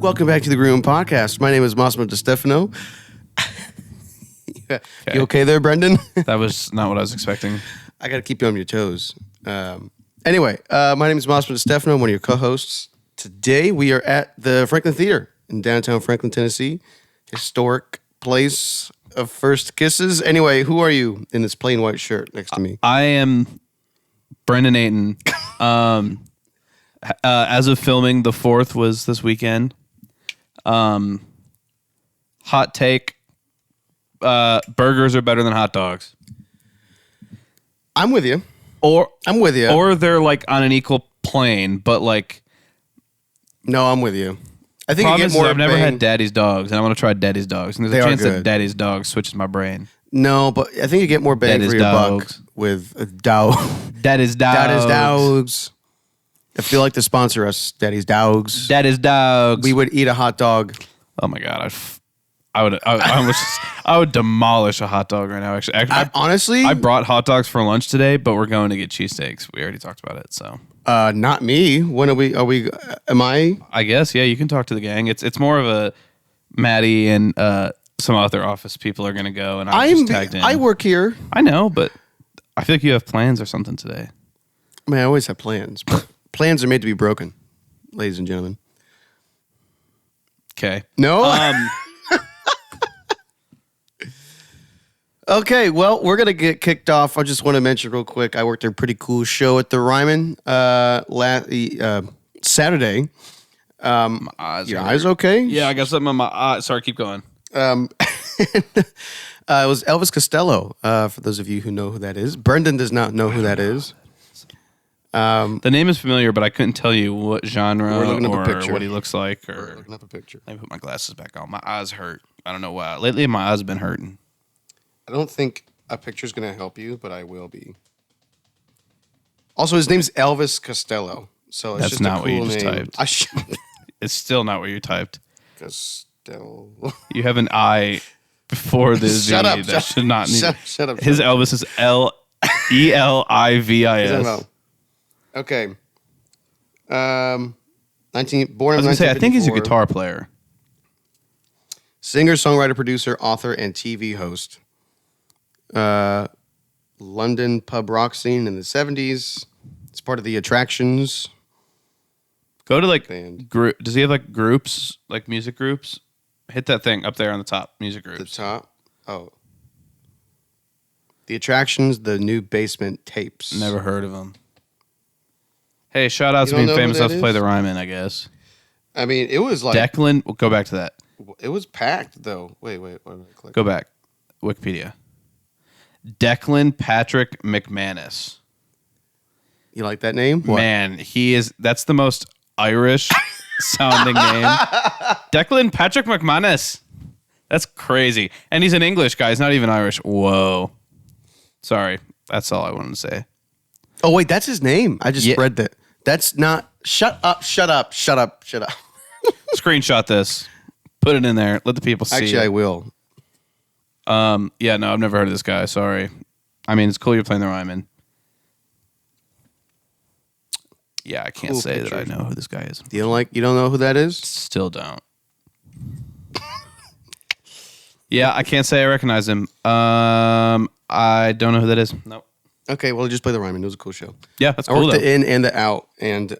Welcome back to the Groom Podcast. My name is Massimo and Stefano. You okay there, Brendan? That was not what I was expecting. I got to keep you on your toes. Anyway, my name is Massimo and Stefano. I'm one of your co-hosts. Today we are at the Franklin Theater in downtown Franklin, Tennessee. Historic place of first kisses. Anyway, who are you in this plain white shirt next to me? I am Brendan Ayton. As of filming, the 4th was this weekend. Hot take, burgers are better than hot dogs. I'm with you. Or they're like on an equal plane, but like... No, I'm with you. I think you get more. I've never had Daddy's Dogs, and I want to try Daddy's Dogs. And there's a chance that Daddy's Dogs switches my brain. No, but I think you get more bang for your buck with a Dow. Daddy's Dogs. Daddy's Dogs. I feel like to sponsor us, Daddy's Dogs. Daddy's Dogs. We would eat a hot dog. Oh my God, I would demolish a hot dog right now. Actually, honestly, I brought hot dogs for lunch today, but we're going to get cheesesteaks. We already talked about it, so. Not me. When am I? I guess, yeah, you can talk to the gang. It's more of a Maddie and some other office people are going to go, and I'm just tagged in. I work here. I know, but I feel like you have plans or something today. I mean, I always have plans, but plans are made to be broken, ladies and gentlemen. Okay. No? Okay, well, we're going to get kicked off. I just want to mention real quick, I worked a pretty cool show at the Ryman Saturday. My eyes your eyes okay? Yeah, I got something on my eye. Sorry, keep going. It was Elvis Costello, for those of you who know who that is. Brendan does not know who that is. The name is familiar, but I couldn't tell you what genre or what he looks like. We're looking up a picture. Let me put my glasses back on. My eyes hurt. I don't know why. Lately, my eyes have been hurting. I don't think a picture's going to help you, but I will be. Also, his name's Elvis Costello. So it's That's just not a cool what you name. just typed. It's still not what you typed. Costello. You have an I before the Z. Shut up. That should not need. Shut up. His Elvis is Elivis. Okay. Born in 1954. I was going to say, I think he's a guitar player. Singer, songwriter, producer, author, and TV host. London pub rock scene in the 70s. It's part of the Attractions. Go to like band. Does he have like groups, like music groups? Hit that thing up there on the top, music groups. The top? Oh. The Attractions, the New Basement Tapes. Never heard of them. Hey, shout out to being famous enough to play the Ryman, I guess. I mean, it was like... Declan, we'll go back to that. It was packed, though. Wait, what did I click? Go back. Wikipedia. Declan Patrick McManus. You like that name? What? Man, that's the most Irish sounding name. Declan Patrick McManus. That's crazy. And he's an English guy. He's not even Irish. Whoa. Sorry. That's all I wanted to say. Oh, wait, that's his name. I just read that. That's not... Shut up. Screenshot this. Put it in there. Let the people see. Actually, I will. Yeah, no, I've never heard of this guy. Sorry. I mean, it's cool you're playing the Ryman. Yeah, I can't say that I know who this guy is. You don't know who that is? Still don't. Yeah, I can't say I recognize him. I don't know who that is. Nope. Okay, well, just play the Ryman. It was a cool show. Yeah, that's cool. I worked the in and the out, and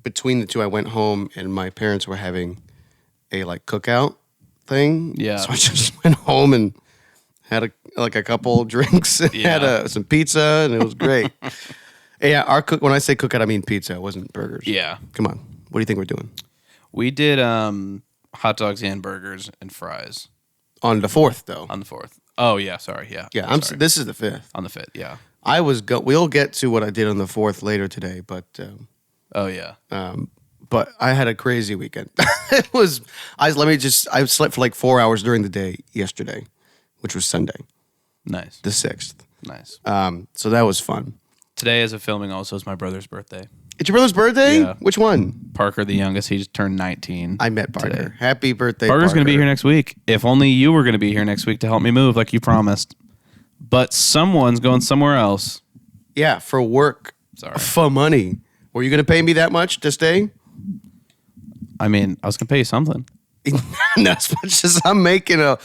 between the two, I went home, and my parents were having a cookout thing. Yeah. So I just went home and had a couple drinks and had some pizza, and it was great. Yeah, when I say cookout, I mean pizza. It wasn't burgers. Yeah. Come on. What do you think we're doing? We did hot dogs and burgers and fries. On the 4th, though. On the 4th. Oh, yeah. Sorry. Yeah. Yeah. This is the 5th. On the 5th, yeah. We'll get to what I did on the 4th later today, but... oh, yeah. But I had a crazy weekend. I slept for like 4 hours during the day yesterday, which was Sunday. Nice. The 6th. Nice. So that was fun. Today, as of filming, also is my brother's birthday. It's your brother's birthday? Yeah. Which one? Parker, the youngest. He just turned 19. I met Parker. Today. Happy birthday, Parker's Parker. going to be here next week. If only you were going to be here next week to help me move like you promised. But someone's going somewhere else. Yeah, for work. Sorry. For money. Were you going to pay me that much to stay? I mean, I was gonna pay you something. Not as much as I'm making I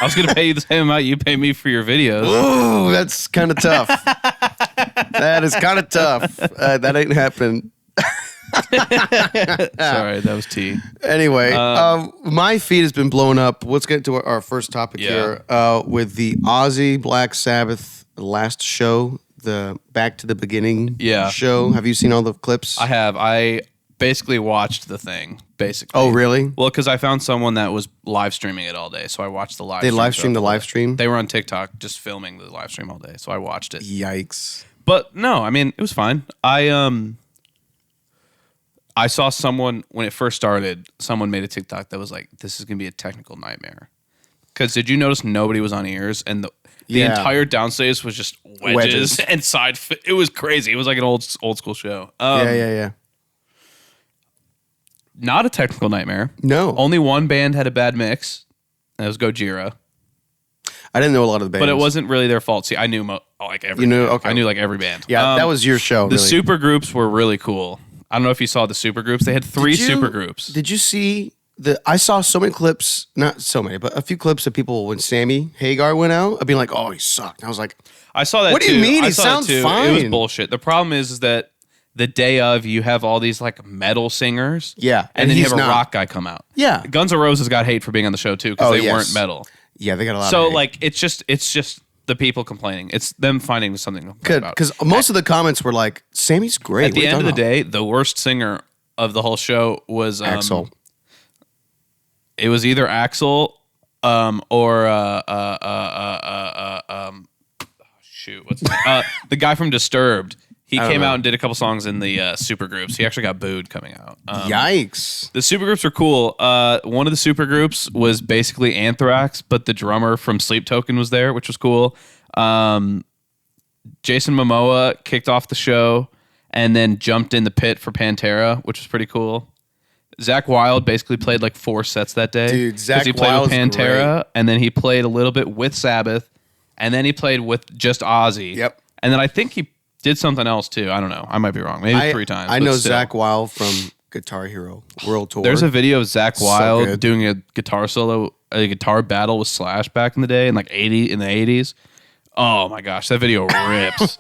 was gonna pay you the same amount you pay me for your videos. Ooh, that's kind of tough. That is kind of tough. That ain't happening. Sorry, that was tea. Anyway, my feed has been blown up. Let's get to our first topic here with the Ozzy Black Sabbath last show, the Back to the Beginning show. Have you seen all the clips? I have. I basically watched the thing, basically. Oh, really? Well, because I found someone that was live streaming it all day, so I watched the live stream. They live streamed the live stream? They were on TikTok just filming the live stream all day, so I watched it. Yikes. But no, I mean, it was fine. I saw someone, when it first started, someone made a TikTok that was like, this is going to be a technical nightmare. Because did you notice nobody was on ears? And the entire downstage was just wedges. And side. It was crazy. It was like an old school show. Yeah. Not a technical nightmare. No. Only one band had a bad mix. And it was Gojira. I didn't know a lot of the bands. But it wasn't really their fault. See, I knew like every band. Okay. I knew like every band. Yeah, that was your show. The super groups were really cool. I don't know if you saw the super groups. They had three super groups. Did you see I saw so many clips, not so many, but a few clips of people when Sammy Hagar went out. I'd be like, oh, he sucked. And I was like, I saw that. What do you mean? He sounds fine. It was bullshit. The problem is that the day of, you have all these like metal singers. Yeah. And then you have a rock guy come out. Yeah. Guns N' Roses got hate for being on the show too because they weren't metal. Yeah, they got a lot of hate. So like, it's just the people complaining. It's them finding something to complain about. Because most of the comments were like, Sammy's great. At the end of the day, the worst singer of the whole show was Axl. It was either Axl or shoot, what's the guy from Disturbed. He came out and did a couple songs in the super groups. He actually got booed coming out. Yikes. The super groups are cool. One of the super groups was basically Anthrax, but the drummer from Sleep Token was there, which was cool. Jason Momoa kicked off the show and then jumped in the pit for Pantera, which was pretty cool. Zach Wilde basically played like 4 sets that day. Dude, Zach he played Wilde's with Pantera, great. and then he played a little bit with Sabbath, and then he played with just Ozzy. Yep. And then I think he did something else too. I don't know. I might be wrong. Maybe 3 times. I know Zach Wilde from Guitar Hero World Tour. There's a video of Zach Wilde doing a guitar solo, a guitar battle with Slash back in the day in like in the 80s. Oh my gosh, that video rips.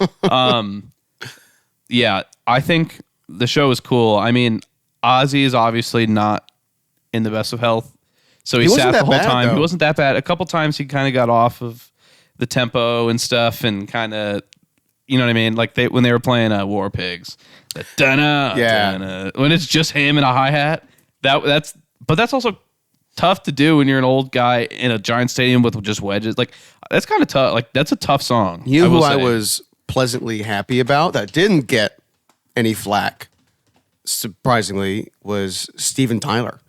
Yeah, I think the show is cool. I mean, Ozzy is obviously not in the best of health, so he sat the whole time. Though. He wasn't that bad. A couple times he kind of got off of the tempo and stuff, and kind of, you know what I mean? Like when they were playing War Pigs, when it's just him and a hi-hat. That's also tough to do when you're an old guy in a giant stadium with just wedges. Like that's kind of tough. Like that's a tough song. You know who I was pleasantly happy about that didn't get any flack, surprisingly, was Steven Tyler.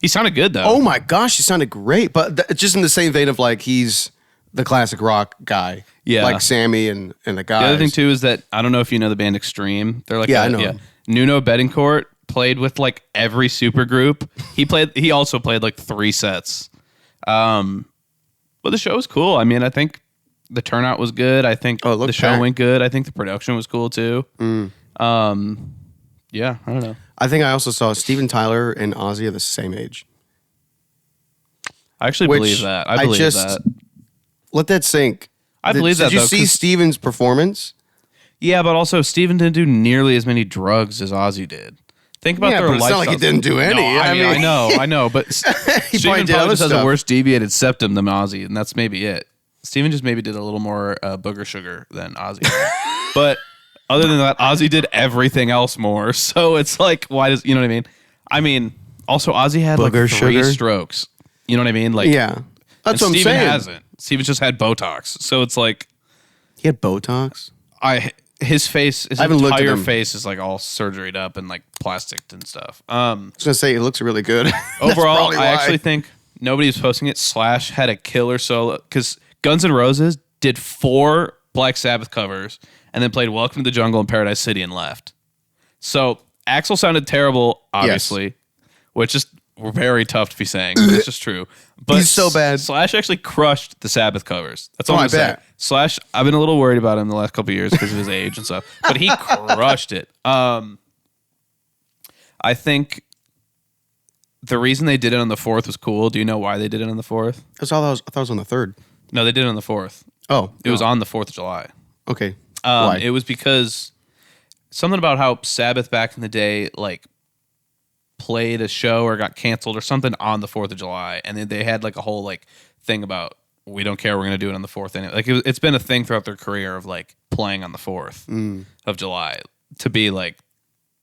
He sounded good though. Oh my gosh, he sounded great. But just in the same vein of like he's the classic rock guy. Yeah. Like Sammy and the guys. The other thing too is that I don't know if you know the band Extreme. They're like I know. Nuno Betancourt played with like every super group. He also played like 3 sets. But the show was cool. I mean, I think the turnout was good. I think the show went good. I think the production was cool too. Yeah, I don't know. I think I also saw Steven Tyler and Ozzy are the same age. I actually believe that. I believe that. Let that sink. I believe that. Did you see Steven's performance? Yeah, but also Steven didn't do nearly as many drugs as Ozzy did. Think about their lifestyle. It's not like he didn't do any. No, I know, but Steven probably just has a worse deviated septum than Ozzy, and that's maybe it. Steven just maybe did a little more booger sugar than Ozzy. But other than that, Ozzy did everything else more. So it's like, why does, you know what I mean? I mean, also Ozzy had booger like 3 strokes. You know what I mean? Like, yeah, that's what I'm saying. Steven hasn't. Steven just had Botox. So it's like, he had Botox. His entire face is like all surgeried up and like plastic and stuff. I was gonna say it looks really good. Overall, I actually think nobody was posting it. Slash had a killer solo because Guns N' Roses did 4 Black Sabbath covers and then played Welcome to the Jungle and Paradise City and left. So Axl sounded terrible, obviously, which is very tough to be saying. It's just true. But he's so bad. Slash actually crushed the Sabbath covers. That's all I'm saying. Slash, I've been a little worried about him the last couple of years because of his age and stuff, but he crushed it. I think the reason they did it on the 4th was cool. Do you know why they did it on the 4th? I thought it was on the 3rd. No, they did it on the 4th. Oh. It was on the 4th of July. Okay. Why? It was because something about how Sabbath back in the day, like, played a show or got canceled or something on the 4th of July. And then they had, like, a whole, like, thing about, we don't care, we're going to do it on the 4th. And it's been a thing throughout their career of, like, playing on the 4th of July to be, like,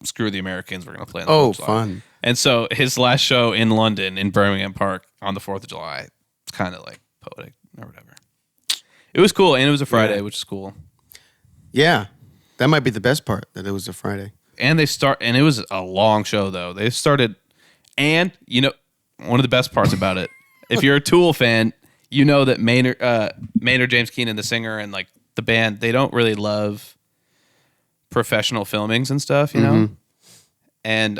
screw the Americans, we're going to play on the 4th of July. Fun. And so his last show in London, in Birmingham Park, on the 4th of July, it's kind of, like, poetic or whatever. It was cool, and it was a Friday, which is cool. Yeah. That might be the best part, that it was a Friday. And it was a long show, though. They started, and, you know, one of the best parts about it, if you're a Tool fan, you know that Maynard James Keenan, the singer, and, like, the band, they don't really love professional filmings and stuff, you know? And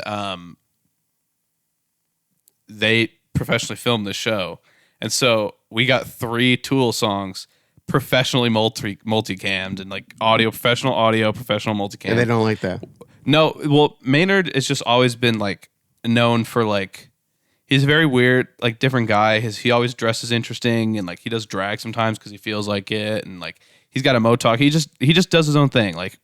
they professionally filmed the show. And so we got 3 Tool songs professionally multicammed and like professional audio, professional multicam. And they don't like that. No, well, Maynard has just always been like known for like, he's a very weird, like different guy. He always dresses interesting and like he does drag sometimes because he feels like it. And like he's got a Motoc. He just does his own thing. Like,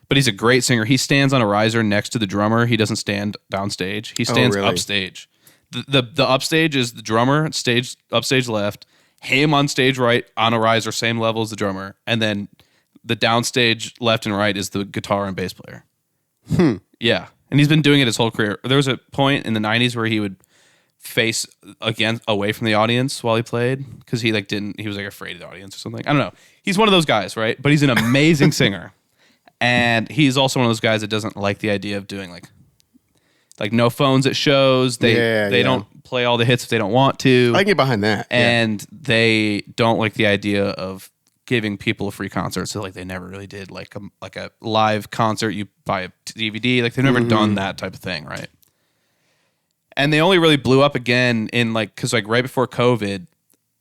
but he's a great singer. He stands on a riser next to the drummer. He doesn't stand downstage. He stands upstage. The upstage is the drummer, upstage left, him on stage right on a riser, same level as the drummer, and then the downstage left and right is the guitar and bass player. Yeah, and he's been doing it his whole career. There was a point in the 90s where he would face away from the audience while he played because he was like afraid of the audience or something. I don't know. He's one of those guys, right? But he's an amazing singer, and he's also one of those guys that doesn't like the idea of doing like no phones at shows. They don't play all the hits if they don't want to. I can get behind that. And they don't like the idea of giving people a free concert. So like they never really did like a live concert. You buy a DVD. Like they've never done that type of thing, right? And they only really blew up again in like because like right before COVID,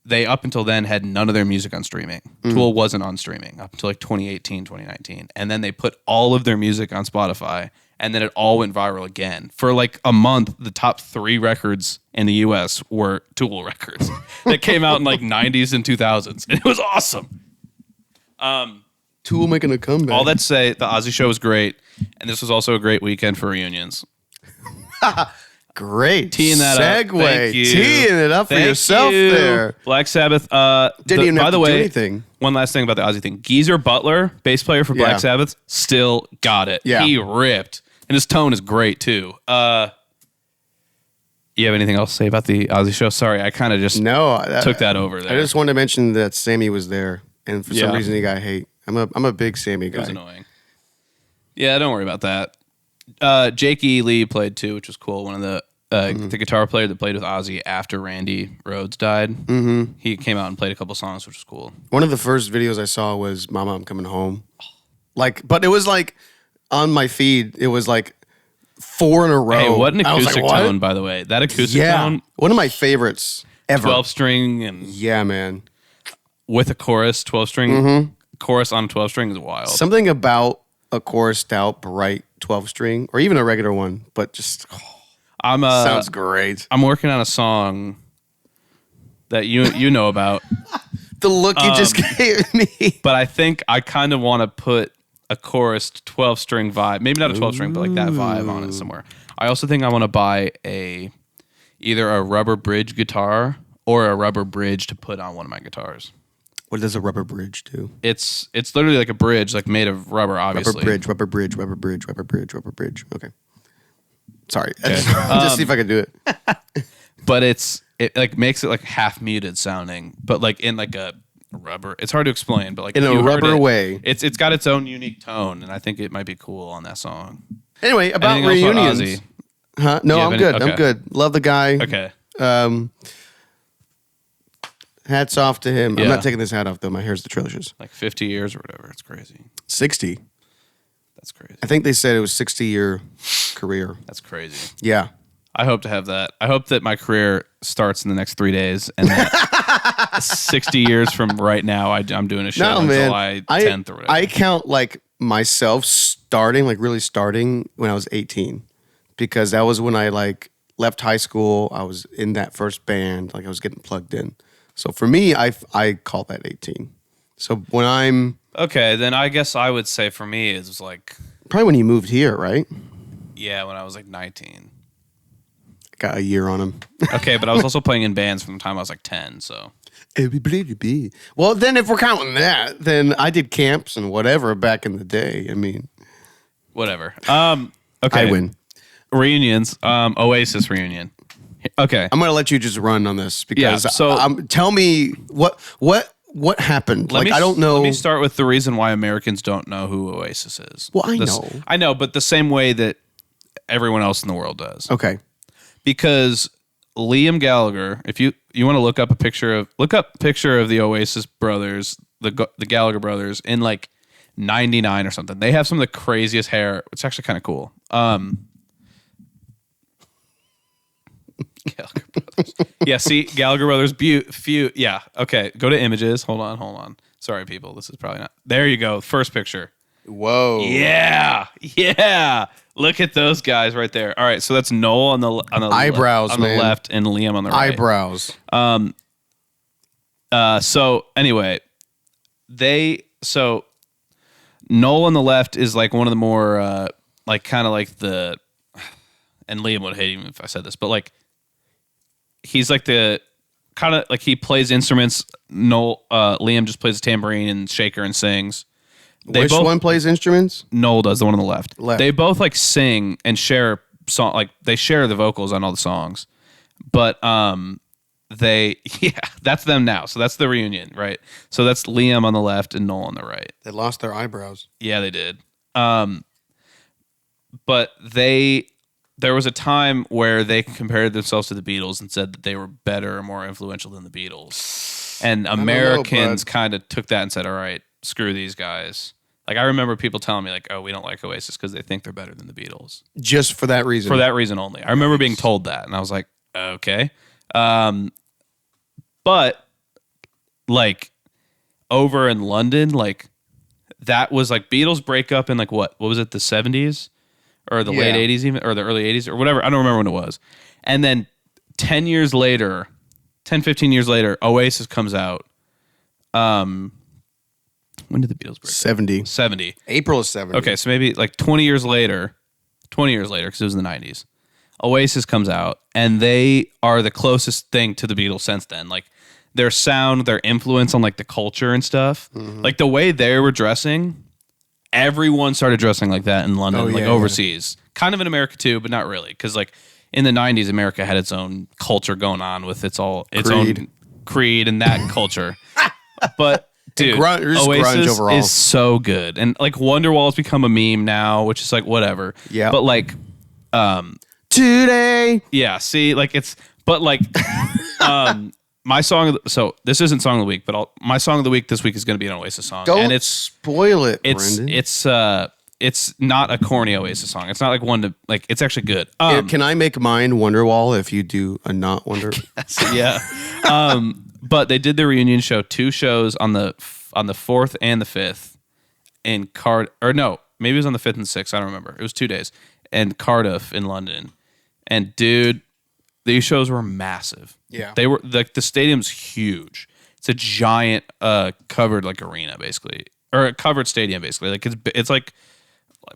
they up until then had none of their music on streaming. Tool wasn't on streaming up until like 2018, 2019. And then they put all of their music on Spotify. And then it all went viral again. For like a month, the top 3 records in the US were Tool records that came out in like 90s and 2000s. And it was awesome. Tool making a comeback. All that to say, the Ozzy show was great. And this was also a great weekend for reunions. Great. Teeing that segue. up. Thank you. Teeing it up for yourself there. Black Sabbath. Didn't even have to do anything. One last thing about the Ozzy thing. Geezer Butler, bass player for Black Sabbath, still got it. Yeah. He ripped. And his tone is great, too. You have anything else to say about the Ozzy show? Sorry, I kind of just took that over there. I just wanted to mention that Sammy was there, and for some reason he got hate. I'm a big Sammy guy. It was annoying. Yeah, don't worry about that. Jake E. Lee played, too, which was cool. One of the guitar player that played with Ozzy after Randy Rhoads died. He came out and played a couple songs, which was cool. One of the first videos I saw was Mama, I'm Coming Home. But it was like... On my feed, it was like 4 in a row. Hey, what an acoustic tone, by the way. That acoustic tone. One of my favorites ever. 12-string and... Yeah, man. With a chorus, 12-string. Chorus on a 12-string is wild. Something about a chorused out, bright 12-string, or even a regular one, but just... sounds great. I'm working on a song that you know about. The look you just gave me. But I think I kind of want to put... a chorused 12-string vibe. Maybe not a 12-string, but like that vibe on it somewhere. I also think I want to buy either a rubber bridge guitar or a rubber bridge to put on one of my guitars. What does a rubber bridge do? It's literally like a bridge, like made of rubber, obviously. Rubber bridge. Okay. Sorry. Okay. Just see if I can do it. But it like makes it like half muted sounding, but like in like a rubber. It's hard to explain, but like in a rubber way. It's got its own unique tone, and I think it might be cool on that song. Anyway, about anything reunions. Ozzy? Huh? No, I'm good. Okay. I'm good. Love the guy. Okay. Hats off to him. Yeah. I'm not taking this hat off though. My hair's atrocious. Like 50 years or whatever. It's crazy. 60. That's crazy. I think they said it was 60-year career. That's crazy. Yeah. I hope to have that. I hope that my career starts in the next 3 days, and that 60 years from right now, I'm doing a show on July 10th or whatever. I count like myself starting, like really starting when I was 18, because that was when I like left high school. I was in that first band. Like I was getting plugged in. So for me, I call that 18. So when I'm... Okay, then I guess I would say for me, it was like... Probably when you moved here, right? Yeah, when I was like 19. Got a year on him. Okay, but I was also playing in bands from the time I was like 10, so... Well, then if we're counting that, then I did camps and whatever back in the day. I mean... Whatever. Okay. I win. Reunions. Oasis reunion. Okay. I'm going to let you just run on this because so tell me what happened. I don't know. Let me start with the reason why Americans don't know who Oasis is. Well, know. I know, but the same way that everyone else in the world does. Okay. Because Liam Gallagher, if you want to look up a picture of the Oasis brothers, the Gallagher brothers in like 99 or something. They have some of the craziest hair. It's actually kind of cool. Gallagher brothers. Yeah, see, Gallagher brothers. Yeah, okay. Go to images. Hold on. Sorry, people. This is probably not. There you go. First picture. Whoa. Yeah. Look at those guys right there. All right, so that's Noel on the eyebrows, on the left, and Liam on the right. Eyebrows. So anyway, Noel on the left is like one of the more like kind of like the, and Liam would hate him if I said this, but like he's like the kind of like he plays instruments. Liam just plays a tambourine and shaker and sings. Which one plays instruments? Noel does, the one on the left. They both like sing and share song, like they share the vocals on all the songs, but that's them now. So that's the reunion, right? So that's Liam on the left and Noel on the right. They lost their eyebrows. Yeah, they did. But there was a time where they compared themselves to the Beatles and said that they were better or more influential than the Beatles. And Americans kind of took that and said, all right, screw these guys. Like I remember people telling me like, oh, we don't like Oasis because they think they're better than the Beatles. Just for that reason? For that reason only. I remember being told that and I was like, okay. But like over in London, like that was like Beatles break up in like what was it, the 70s or the late 80s even, or the early 80s or whatever. I don't remember when it was. And then 15 years later, Oasis comes out. When did the Beatles break up? 70. April of 70. Okay, so maybe like 20 years later, because it was in the 90s, Oasis comes out, and they are the closest thing to the Beatles since then. Like, their sound, their influence on, like, the culture and stuff. Mm-hmm. Like, the way they were dressing, everyone started dressing like that in London, overseas. Yeah. Kind of in America, too, but not really. Because, like, in the 90s, America had its own culture going on with its own creed and that culture. But... Dude, Oasis is so good. And like Wonderwall's become a meme now, which is like whatever. Yeah. But like today. Yeah, see, like it's but like my song so this isn't song of the week, but my song of the week this week is gonna be an Oasis song. Don't spoil it, Brendan. It's not a corny Oasis song. It's not like one to like it's actually good. Can I make mine Wonderwall if you do a not Wonder? Yeah. But they did the reunion show, 2 shows on the 4th and the 5th in maybe it was on the 5th and 6th. I don't remember. It was 2 days in Cardiff in London. And dude, these shows were massive. Yeah. They were like the stadium's huge. It's a giant covered like arena basically, or a covered stadium basically. Like it's like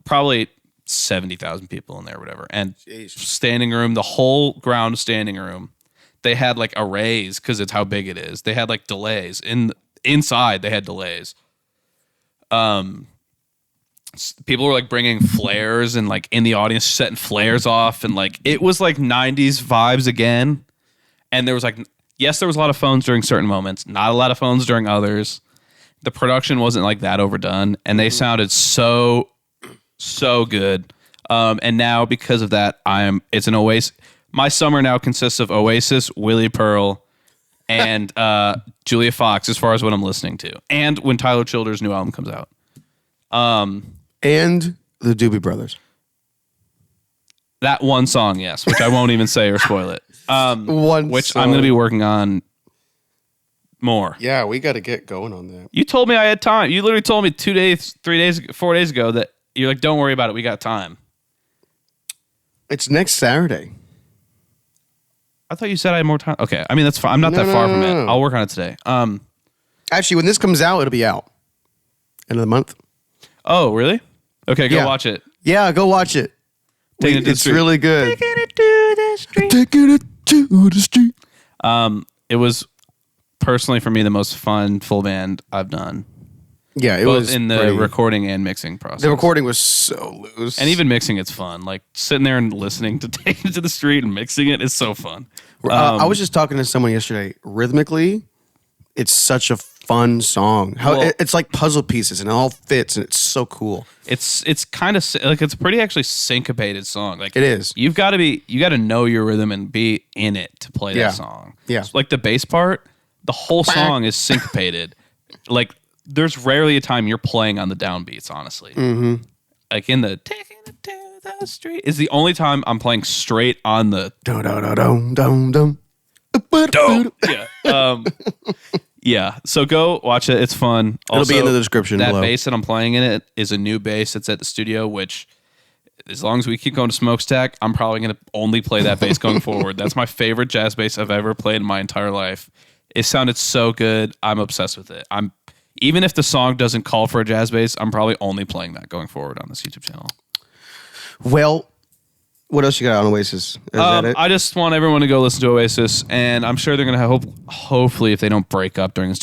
probably 70,000 people in there or whatever. And standing room, the whole ground standing room. They had like arrays because it's how big it is. They had like delays inside. They had delays. People were like bringing flares and like in the audience setting flares off and like it was like 90s vibes again. And there was like there was a lot of phones during certain moments, not a lot of phones during others. The production wasn't like that overdone, and they sounded so good. And now because of that, it's an Oasis. My summer now consists of Oasis, Willie Pearl, and Julia Fox as far as what I'm listening to. And when Tyler Childers' new album comes out. And the Doobie Brothers. That one song, yes, which I won't even say or spoil it. Which song. I'm going to be working on more. Yeah, we got to get going on that. You told me I had time. You literally told me 2 days, 3 days, 4 days ago that you're like, don't worry about it. We got time. It's next Saturday. I thought you said I had more time. Okay, I mean that's fine. I'm not that far from it. I'll work on it today. Actually, when this comes out, it'll be out end of the month. Oh, really? Okay, go watch it. Yeah, go watch it. It's really good. Taking it to the street. Taking it to the street. It was personally for me the most fun full band I've done. Yeah, it both was in the recording and mixing process. The recording was so loose, and even mixing it's fun. Like sitting there and listening to Take It to the Street and mixing it is so fun. I was just talking to someone yesterday. Rhythmically, it's such a fun song. It's like puzzle pieces and it all fits and it's so cool. It's kind of like it's a pretty actually syncopated song. Like it is. You got to know your rhythm and be in it to play that song. Yeah, so like the bass part, the whole song is syncopated. Like there's rarely a time you're playing on the downbeats. Honestly, like in the Taking It to the Street is the only time I'm playing straight on the yeah. So go watch it. It's fun. Also, it'll be in the description that below. bass that I'm playing in it is a new bass that's at the studio, which as long as we keep going to Smokestack, I'm probably going to only play that bass going forward. That's my favorite jazz bass I've ever played in my entire life. It sounded so good. I'm obsessed with it. Even if the song doesn't call for a jazz bass, I'm probably only playing that going forward on this YouTube channel. Well, what else you got on Oasis? Is that it? I just want everyone to go listen to Oasis, and I'm sure they're going to hopefully if they don't break up during this.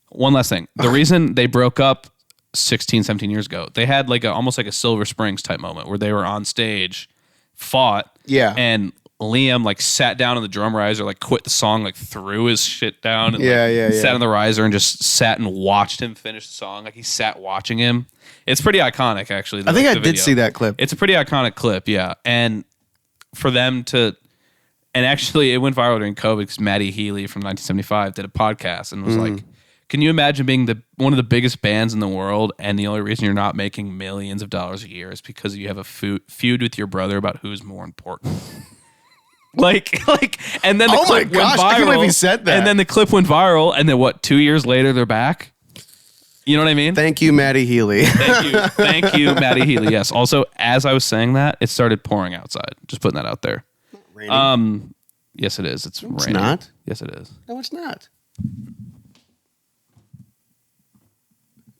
One last thing. The reason they broke up 16, 17 years ago, they had like almost like a Silver Springs type moment where they were on stage, fought, and Liam like sat down on the drum riser, like quit the song, like threw his shit down and sat on the riser and just sat and watched him finish the song. Like he sat watching him. It's pretty iconic, actually. I think I did see that clip. It's a pretty iconic clip, yeah. And for them to, and actually it went viral during COVID because Matty Healy from 1975 did a podcast and was like, can you imagine being one of the biggest bands in the world and the only reason you're not making millions of dollars a year is because you have a feud with your brother about who's more important? Like, and then the clip went viral. I can't believe he said that. And then the clip went viral, and then 2 years later they're back. You know what I mean? Thank you, Matty Healy. Thank you, Matty Healy. Yes. Also, as I was saying that, it started pouring outside. Just putting that out there. Raining? Yes, it is. It's raining. It's not. Yes, it is. No, it's not.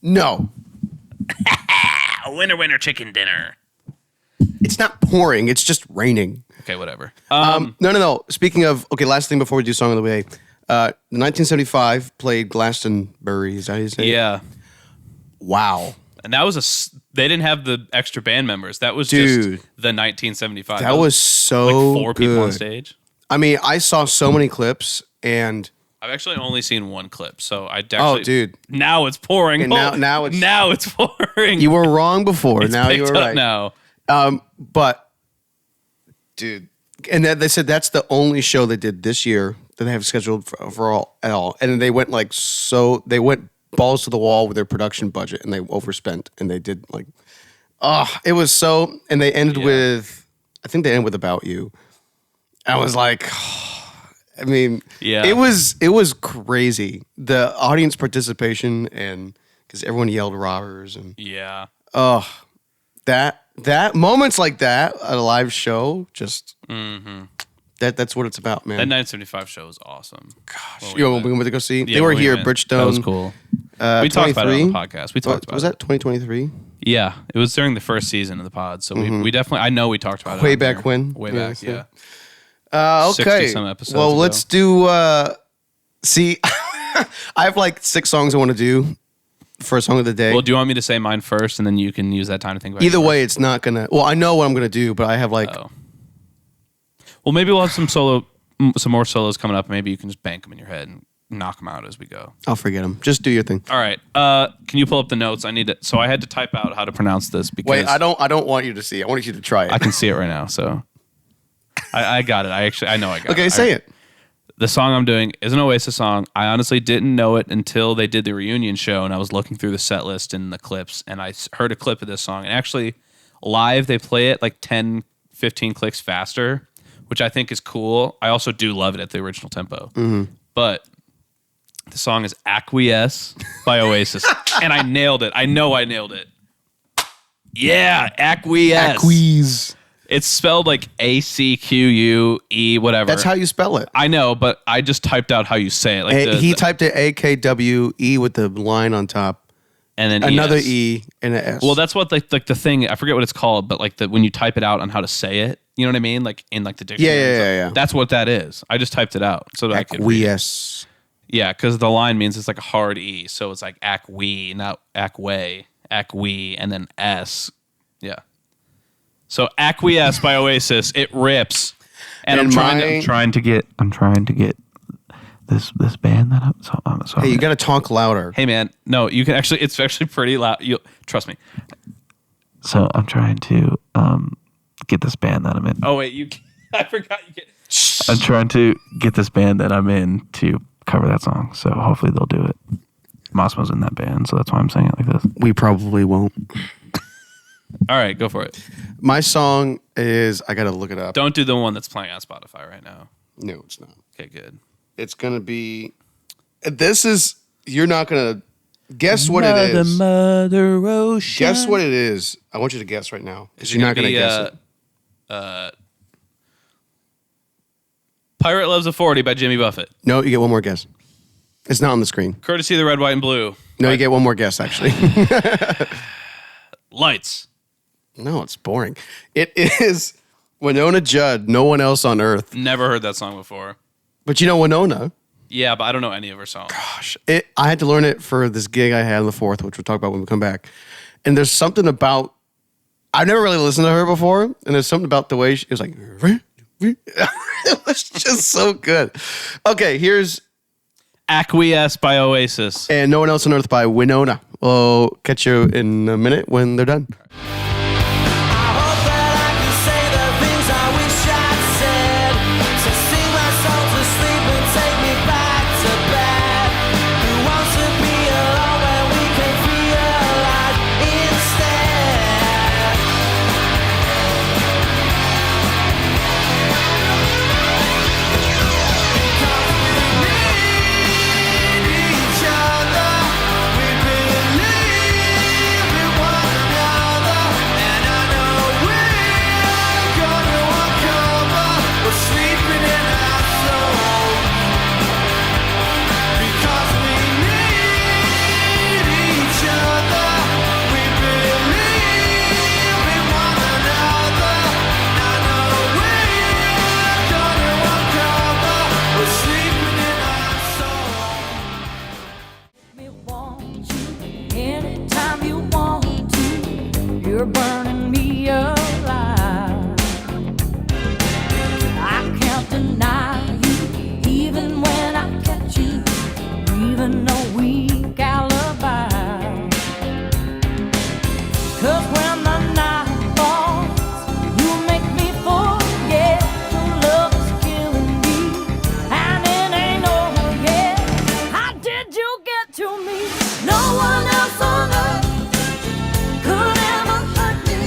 No. Winner, chicken dinner. It's not pouring. It's just raining. Okay, whatever. No. Speaking of, last thing before we do Song of the Way. 1975 played Glastonbury. Is that how you say it? Yeah. Wow. And that was they didn't have the extra band members. That was just the 1975. That was so like 4 people on stage. I mean, I saw so many clips and I've actually only seen one clip, so I definitely. Oh, dude! Now it's pouring. And now it's pouring. You were wrong before. It's now you were right. Now, but dude, and they said that's the only show they did this year that they have scheduled for all at all, and they went they went balls to the wall with their production budget, and they overspent, and they did it was so, and they ended with, I think they ended with About You. I was like. I mean, it was crazy. The audience participation and because everyone yelled robbers and that moments like that at a live show just that's what it's about, man. That 1975 show was awesome. Gosh, we went to go see. They were here at Bridgestone. That was cool. We talked about it on the podcast. We talked about was that 2023? Yeah, it was during the first season of the pod. So we definitely. I know we talked about it way back when. Way back, yeah. Okay. 60-some episodes well, ago. let's do. See, I have like 6 songs I want to do for a song of the day. Well, do you want me to say mine first, and then you can use that time to think about it? Either way, it's not gonna. Well, I know what I'm gonna do, but I have like. Oh. Well, maybe we'll have some more solos coming up. Maybe you can just bank them in your head and knock them out as we go. I'll forget them. Just do your thing. All right. Can you pull up the notes? I need it. So I had to type out how to pronounce this because. Wait, I don't want you to see. I want you to try it. I can see it right now. So. I got it. I know I got it. Okay, say it. The song I'm doing is an Oasis song. I honestly didn't know it until they did the reunion show, and I was looking through the set list and the clips, and I heard a clip of this song. And actually, live, they play it like 10, 15 clicks faster, which I think is cool. I also do love it at the original tempo. But the song is Acquiesce by Oasis, and I nailed it. I know I nailed it. Yeah, Acquiesce. It's spelled like ACQUE, whatever. That's how you spell it. I know, but I just typed out how you say it. Like He typed it AKWE with the line on top, and then another ES. E and an S. Well, that's what like the thing. I forget what it's called, but like when you type it out on how to say it, you know what I mean? Like in like the dictionary. Yeah. That's what that is. I just typed it out so that I could read it. Acquiesce. Yeah, because the line means it's like a hard E, so it's like acque, not acque, and then S. Yeah. So Acquiesce by Oasis, it rips, and I'm trying to get this band that up. So Hey, you got to talk louder. Hey man, no, you can actually. It's actually pretty loud. You trust me. So I'm trying to get this band that I'm in. Oh wait, I forgot you can. I'm trying to get this band that I'm in to cover that song. So hopefully they'll do it. Massimo's in that band, so that's why I'm saying it like this. We probably won't. All right, go for it. My song is, I got to look it up. Don't do the one that's playing on Spotify right now. No, it's not. Okay, good. It's going to be, you're not going to guess what it is. Mother Ocean. Guess what it is. I want you to guess right now. Because you're not going to guess it. Pirate Loves a 40 by Jimmy Buffett. No, you get one more guess. It's not on the screen. Courtesy of the Red, White, and Blue. No, you get one more guess, actually. Lights. No, it's boring. It is Wynonna Judd, No One Else on Earth. Never heard that song before. But you know Wynonna. Yeah, but I don't know any of her songs. Gosh. I had to learn it for this gig I had on the 4th, which we'll talk about when we come back. And there's something about, I've never really listened to her before, and there's something about the way it was like, it was just so good. Okay, here's Acquiesce by Oasis. And No One Else on Earth by Wynonna. We'll catch you in a minute when they're done. You're burning me alive. I can't deny you, even when I catch you, even a weak alibi. 'Cause when the night falls, you make me forget your love is killing me, and it ain't over yet. How did you get to me? No one else on earth could ever hurt me,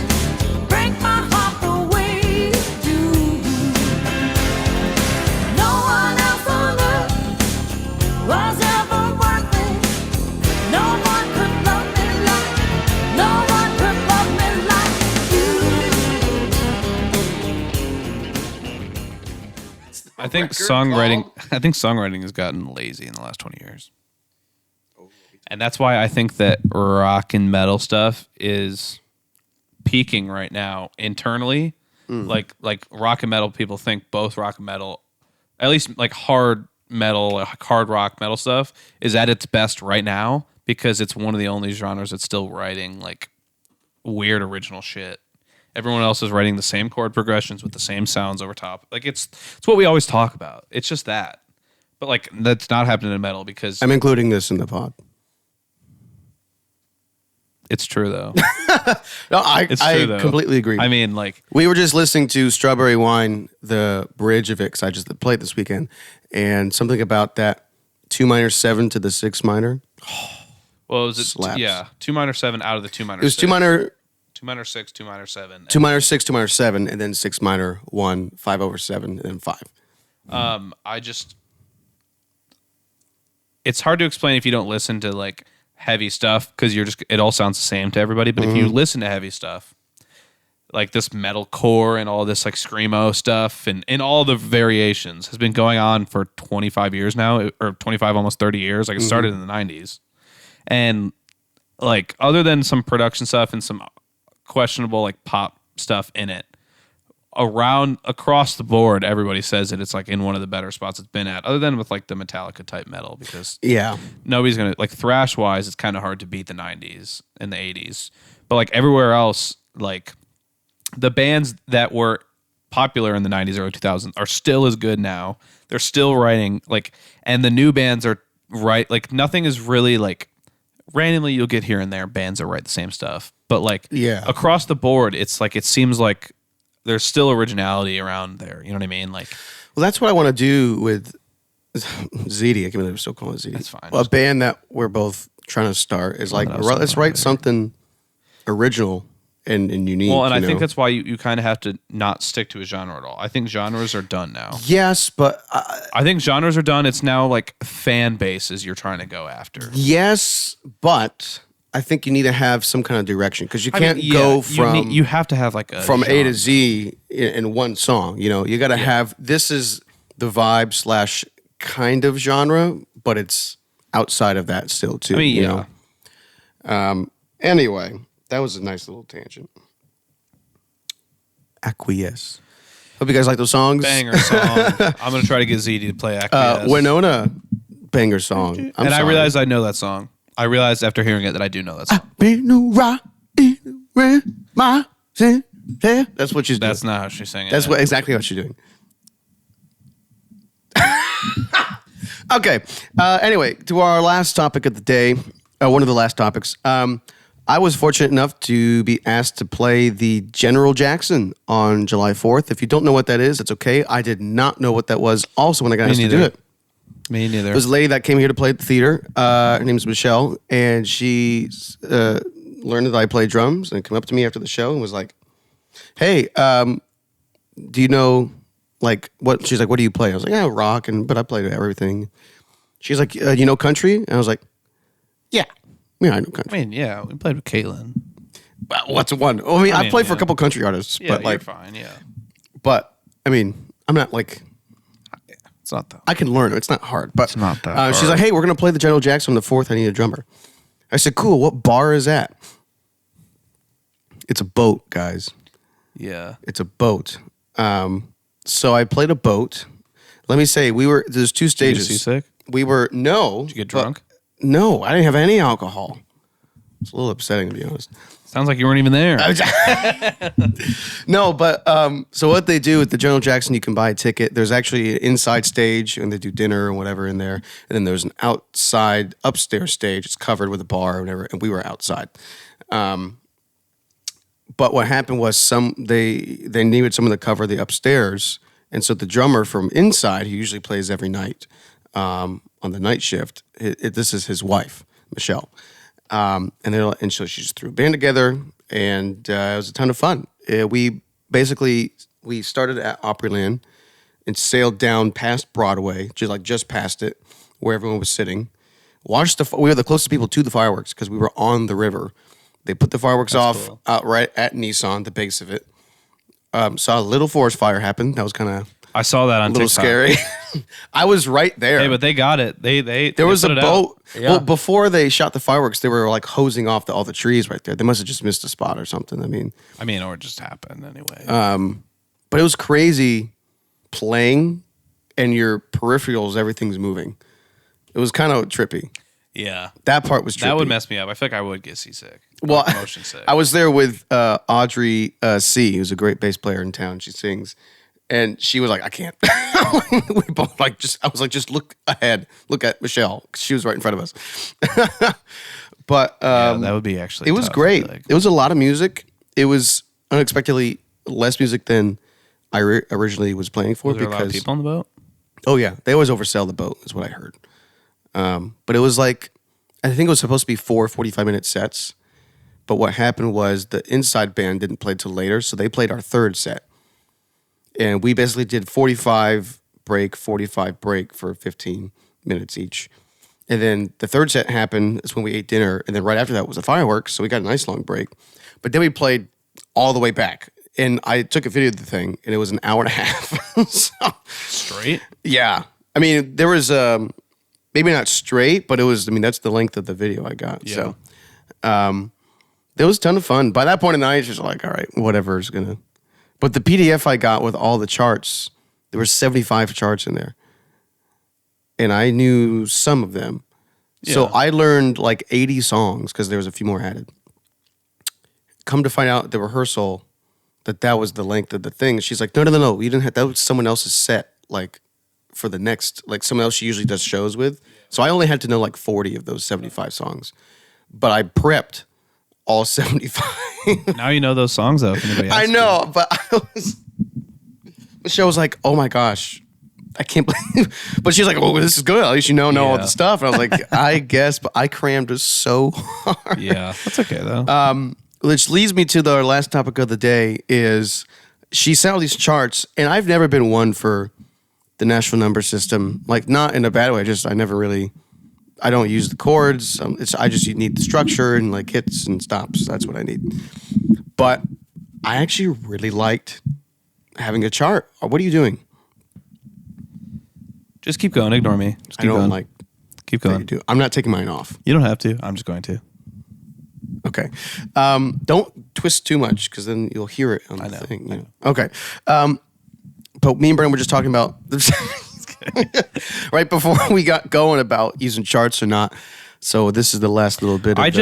break my heart the way you do. No one else on earth was ever worth it. No one could love me like, no one could love me like you. I think songwriting has gotten lazy in the last 20 years. And that's why I think that rock and metal stuff is peaking right now internally. Like rock and metal people think both rock and metal, at least like hard metal, like hard rock metal stuff, is at its best right now because it's one of the only genres that's still writing like weird original shit. Everyone else is writing the same chord progressions with the same sounds over top. Like it's what we always talk about. It's just that. But like that's not happening in metal because I'm including this in the pod. it's true though. No, I true, though. completely agree. I mean, like we were just listening to Strawberry Wine, the bridge of it, because I just played this weekend, and something about that 2 minor 7 to the 6 minor. well, was it Slaps. 2 minor 7 out of the 2 minor It was 6. 2 minor 2 minor 6, 2 minor 7. 2 minor 6, 2 minor 7, and then 6 minor 1, 5 over 7, and then 5. It's hard to explain if you don't listen to like heavy stuff because it all sounds the same to everybody. But if you listen to heavy stuff, like this metalcore and all this like screamo stuff and all the variations has been going on for 25 years now, or 25, almost 30 years. Like it started in the 90s. And like other than some production stuff and some questionable like pop stuff in it, across the board, everybody says that it's like in one of the better spots it's been at, other than with like the Metallica type metal, because nobody's gonna like thrash wise, it's kind of hard to beat the 90s and the 80s. But like everywhere else, like the bands that were popular in the 90s, early 2000s are still as good now. They're still writing like, and the new bands are like nothing is really like, randomly you'll get here and there bands that write the same stuff, but like across the board, it's like it seems like there's still originality around there. You know what I mean? Like, well, that's what I want to do with ZD. I can't believe we're still calling it ZD. That's fine. A band that we're both trying to start is like, let's write something original and unique. Well, and I think that's why you kind of have to not stick to a genre at all. I think genres are done now. Yes, but I think genres are done. It's now like fan bases you're trying to go after. Yes, but I think you need to have some kind of direction, because you can't go from you have to have like a from genre. A to Z in one song. You know, you got to have, this is the vibe / kind of genre, but it's outside of that still too. I mean, you know? Anyway, that was a nice little tangent. Acquiesce. Hope you guys like those songs. Banger song. I'm gonna try to get ZD to play Acquiesce. Wynonna, banger song. I realized I know that song. I realized after hearing it that I do know that song. That's what she's doing. That's not how she's singing. That's exactly what she's doing. Okay. Anyway, to our last topic of the day, one of the last topics. I was fortunate enough to be asked to play the General Jackson on July 4th. If you don't know what that is, it's okay. I did not know what that was also when I got asked to do it. Me neither. There's a lady that came here to play at the theater. Her name is Michelle, and she learned that I play drums and came up to me after the show and was like, "Hey, do you know like what?" She's like, "What do you play?" I was like, "Yeah, rock," but I played everything. She's like, "You know country?" And I was like, "Yeah, I know country." I mean, yeah, we played with Caitlin. Well, what's one? I mean, I played for a couple country artists, Yeah, but like, you're fine. Yeah, but I mean, I'm not like. it's not that. I can learn it. It's not hard. But It's not that hard. She's like, "Hey, we're going to play the General Jackson on the 4th. I need a drummer." I said, "Cool. What bar is that?" It's a boat, guys. Yeah. It's a boat. So I played a boat. Let me say, there's two stages. Did you get seasick? No. Did you get drunk? No, I didn't have any alcohol. It's a little upsetting, to be honest. Sounds like you weren't even there. No, but so what they do with the General Jackson, you can buy a ticket. There's actually an inside stage, and they do dinner and whatever in there. And then there's an outside, upstairs stage. It's covered with a bar or whatever, and we were outside. But what happened was they needed someone to cover the upstairs, and so the drummer from inside, who usually plays every night on the night shift, this is his wife, Michelle. And so she just threw a band together, and it was a ton of fun. We started at Opryland and sailed down past Broadway, just past it, where everyone was sitting. We were the closest people to the fireworks because we were on the river. They put the fireworks off out right at Nissan, the base of it. Saw a little forest fire happen. That was kind of I saw that on a little TikTok. scary. I was right there. Hey, but they got it. There was a boat. Yeah. Well, before they shot the fireworks, they were like hosing off all the trees right there. They must have just missed a spot or something. I mean, or it just happened anyway. but it was crazy playing, and your peripherals, everything's moving. It was kind of trippy. Yeah. That part was trippy. That would mess me up. I feel like I would get seasick. Well, Motion sick. I was there with Audrey C., who's a great bass player in town. She sings. And she was like, "I can't." We both I was like, "Just look ahead. Look at Michelle." 'Cause she was right in front of us. But yeah, that would be actually it was tough, great. I feel like. It was a lot of music. It was unexpectedly less music than I originally was planning for. Was there a lot of people on the boat? Oh, yeah. They always oversell the boat, is what I heard. But it was like, I think it was supposed to be 4 45-minute sets. But what happened was the inside band didn't play till later, so they played our third set. And we basically did 45 break for 15 minutes each. And then the third set happened. That's when we ate dinner. And then right after that was the fireworks, so we got a nice long break. But then we played all the way back and I took a video of the thing, and it was an hour and a half. So, Straight? yeah. I mean, there was maybe not straight, but it was. I mean, that's the length of the video I got. Yeah. So, it was a ton of fun. By that point in the night, it's just like, all right, whatever's gonna. But the PDF I got with all the charts, there were 75 charts in there, and I knew some of them. Yeah. So I learned like 80 songs because there was a few more added. Come to find out at the rehearsal that was the length of the thing. She's like, no, you didn't have, that was someone else's set, like for the next, like someone else she usually does shows with. So I only had to know like 40 of those 75 songs, but I prepped all 75. Now you know those songs though. If anybody I asks know, but Michelle was like, oh my gosh, I can't believe, but she's like, oh, this is good. At least you know all the stuff. And I was like, I guess, but I crammed so hard. you. Yeah, that's okay though. Which leads me to the last topic of the day is she sent all these charts, and I've never been one for the national number system. Like, not in a bad way, just I don't use the chords. I just need the structure and like hits and stops. That's what I need. But I actually really liked having a chart. What are you doing? Just keep going. Ignore me. Just keep going. Keep going. I'm not taking mine off. You don't have to. I'm just going to. Okay. Don't twist too much because then you'll hear it on the thing. You know. Okay. But me and Brendan were just talking about right before we got going about using charts or not. So this is the last little bit of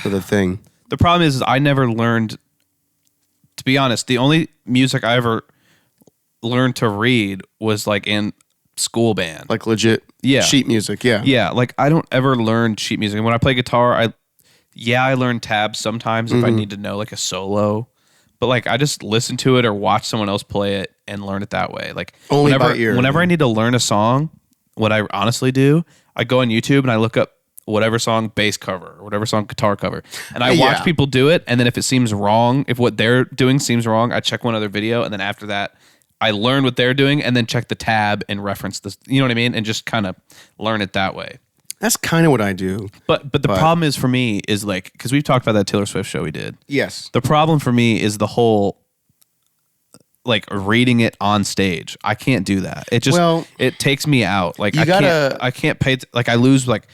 the thing. The problem is I never learned, to be honest, the only music I ever learned to read was like in school band. Like legit sheet music, yeah. Yeah, like I don't ever learn sheet music. And when I play guitar, I learn tabs sometimes if I need to know like a solo. But like I just listen to it or watch someone else play it and learn it that way. Like only by ear. Whenever I need to learn a song, what I honestly do, I go on YouTube and I look up whatever song bass cover or whatever song guitar cover. And I watch people do it, and then if it seems wrong, if what they're doing seems wrong, I check one other video, and then after that I learn what they're doing and then check the tab and reference this, you know what I mean? And just kind of learn it that way. That's kind of what I do. But the problem is for me is like, because we've talked about that Taylor Swift show we did. Yes. The problem for me is the whole, like reading it on stage. I can't do that. It just, it takes me out. Like I can't pay, like I lose like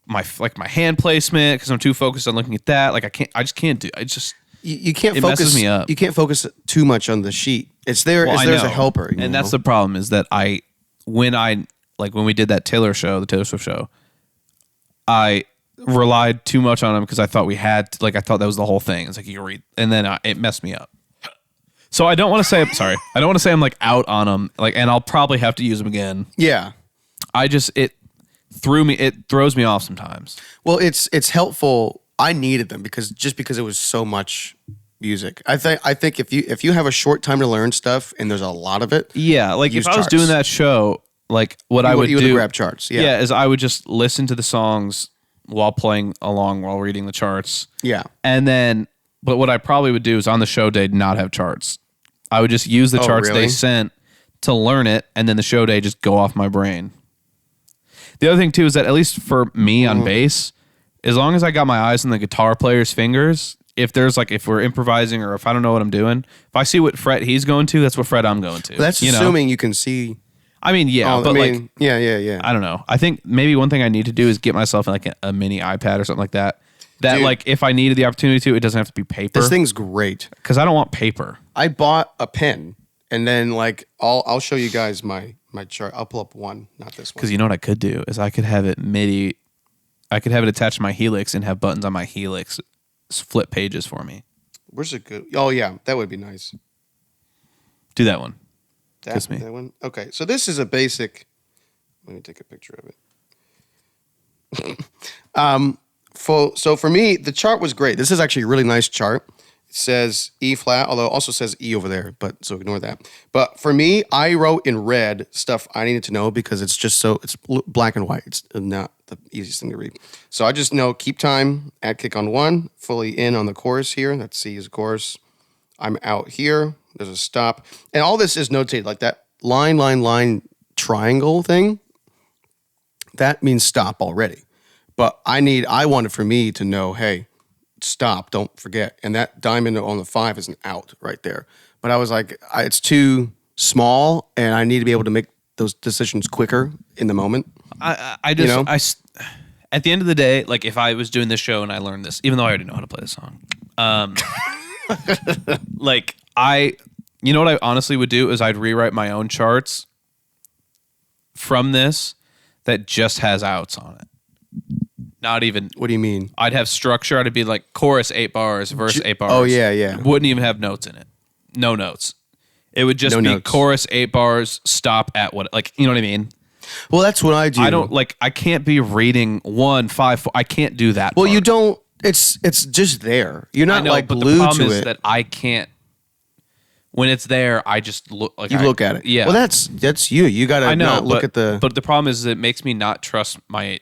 my hand placement because I'm too focused on looking at that. Like I just can't do, you can't it focus. Messes me up. You can't focus too much on the sheet. It's there. Well, there's a helper, and that's the problem. Is that when we did that Taylor show, the Taylor Swift show, I relied too much on him because I thought we had to, I thought that was the whole thing. It's like you can read, and then it messed me up. So I don't want to say I don't want to say I'm like out on them. And I'll probably have to use them again. Yeah. It throws me off sometimes. Well, it's helpful. I needed them because it was so much music. I think if you have a short time to learn stuff and there's a lot of it. Yeah, like if I was doing that show, like what I would do, grab charts. Yeah, is I would just listen to the songs while playing along while reading the charts. Yeah, and then but what I probably would do is on the show day not have charts. I would just use the charts they sent to learn it, and then the show day just go off my brain. The other thing too is that at least for me on bass, as long as I got my eyes on the guitar player's fingers, if we're improvising or if I don't know what I'm doing, if I see what fret he's going to, that's what fret I'm going to. But that's assuming you can see. I mean, yeah, yeah. I don't know. I think maybe one thing I need to do is get myself like a mini iPad or something like that. That Dude, if I needed the opportunity to, it doesn't have to be paper. This thing's great because I don't want paper. I bought a pen, and then I'll show you guys my chart. I'll pull up one, not this one. Because you know what I could do is I could have it MIDI. I could have it attached to my Helix and have buttons on my Helix flip pages for me. Where's it good? Oh yeah, that would be nice. Do that one. That one. Okay, so this is a basic. Let me take a picture of it. So for me, the chart was great. This is actually a really nice chart. It says E flat, although it also says E over there, but so ignore that. But for me, I wrote in red stuff I needed to know because it's just it's black and white. It's not the easiest thing to read. So I just know keep time, add kick on 1, fully in on the chorus here. That's C is a chorus. I'm out here. There's a stop. And all this is notated like that line, triangle thing. That means stop already. But I wanted for me to know, hey, stop, don't forget. And that diamond on the 5 is an out right there. But I was like, it's too small, and I need to be able to make those decisions quicker in the moment. I just, at the end of the day, like if I was doing this show and I learned this, even though I already know how to play the song, like you know what I honestly would do is I'd rewrite my own charts from this that just has outs on it. Not even. What do you mean? I'd have structure. I'd be like chorus 8 bars, verse 8 bars. Oh yeah. Wouldn't even have notes in it. No notes. It would just be notes. chorus 8 bars. Stop at what? Like you know what I mean? Well, that's what I do. I don't like. I can't be reading 1, 5, 4. I can't do that. Well, part. you don't. It's just there. You're not like but glued the problem to is it. that I can't. When it's there, I just look like You look at it. Yeah. Well, that's you. You got to not look at the. But the problem is, it makes me not trust my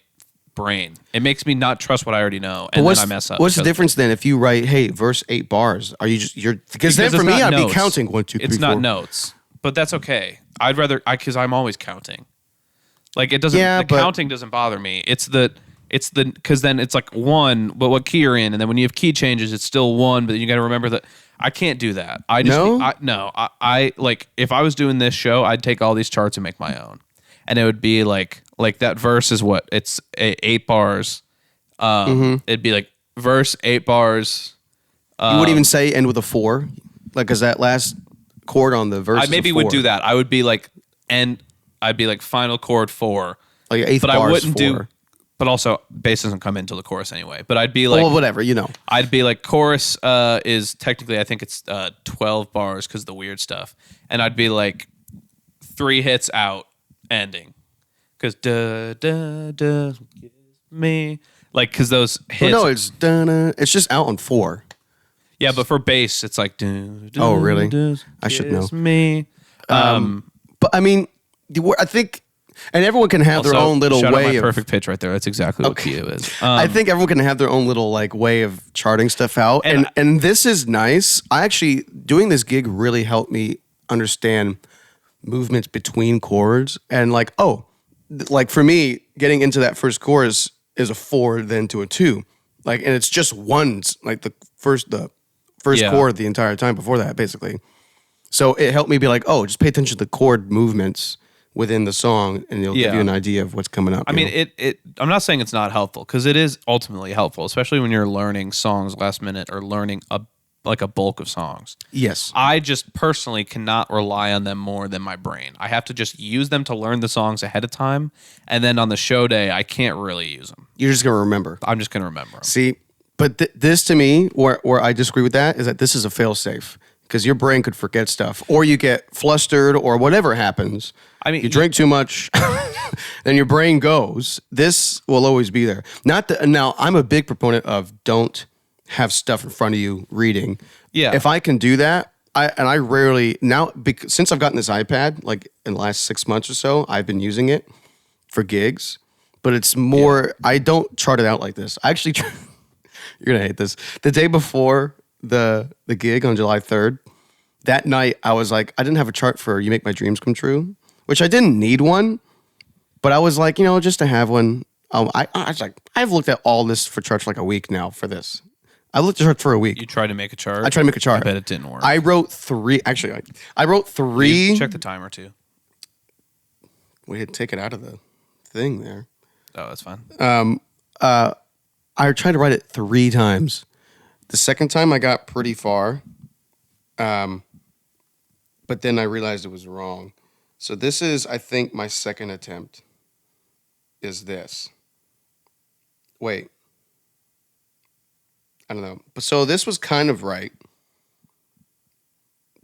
brain. It makes me not trust what I already know, and then I mess up. What's the difference then if you write, "Hey, verse 8 bars"? Are you just because then for me I'd be counting 1, 2, 3, 4. It's not notes, but that's okay. I'd rather because I'm always counting. Like it doesn't. Yeah, the counting doesn't bother me. It's the because then it's like 1, but what key you're in, and then when you have key changes, it's still 1, but you got to remember that. I can't do that. I just I like if I was doing this show, I'd take all these charts and make my own, and it would be like that verse is what it's 8 bars. It'd be like verse 8 bars. You wouldn't even say end with a 4, like is that last chord on the verse? I maybe would do that. I would be like I'd be like final chord 4, like 8th but bars, I wouldn't 4. do. But also, bass doesn't come into the chorus anyway. But I'd be like, well, whatever, I'd be like, chorus is technically, I think it's 12 bars because of the weird stuff, and I'd be like, 3 hits out, ending, because da da da, kiss me, like because those hits. Well, no, it's da-na. It's just out on 4. Yeah, but for bass, it's like. Oh, really? I should know. Me. But I mean, I think. And everyone can have their own little shout out way my of perfect pitch right there. That's exactly what Keo is. I think everyone can have their own little like way of charting stuff out, and this is nice. I actually doing this gig really helped me understand movements between chords, and like like for me, getting into that first chorus is a 4, then to a 2, like, and it's just ones, like the first chord the entire time before that, basically. So it helped me be like, just pay attention to the chord movements within the song, and it'll give you an idea of what's coming up. I mean, I'm not saying it's not helpful, because it is ultimately helpful, especially when you're learning songs last minute or learning a bulk of songs. Yes. I just personally cannot rely on them more than my brain. I have to just use them to learn the songs ahead of time, and then on the show day, I can't really use them. You're just gonna remember. I'm just gonna remember them. See, but this to me, where I disagree with that, is that this is a fail-safe. Because your brain could forget stuff, or you get flustered, or whatever happens. I mean, you drink too much, then your brain goes. This will always be there. Now, I'm a big proponent of don't have stuff in front of you reading. Yeah. If I can do that, I rarely now since I've gotten this iPad, like in the last 6 months or so, I've been using it for gigs. But it's more. I don't chart it out like this. I actually, you're gonna hate this. The day before the gig on July 3rd, that night I was like, I didn't have a chart for You Make My Dreams Come True, which I didn't need one, but I was like, just to have one. I was like, I've looked at all this for charts for like a week now for this. I looked at chart for a week. You tried to make a chart? I tried to make a chart. I bet it didn't work. I wrote 3. Actually, I wrote 3. You check the timer too. We had to take it out of the thing there. Oh, that's fine. I tried to write it 3 times. The second time I got pretty far, but then I realized it was wrong. So this is, I think, my second attempt is this. Wait. I don't know. But so this was kind of right.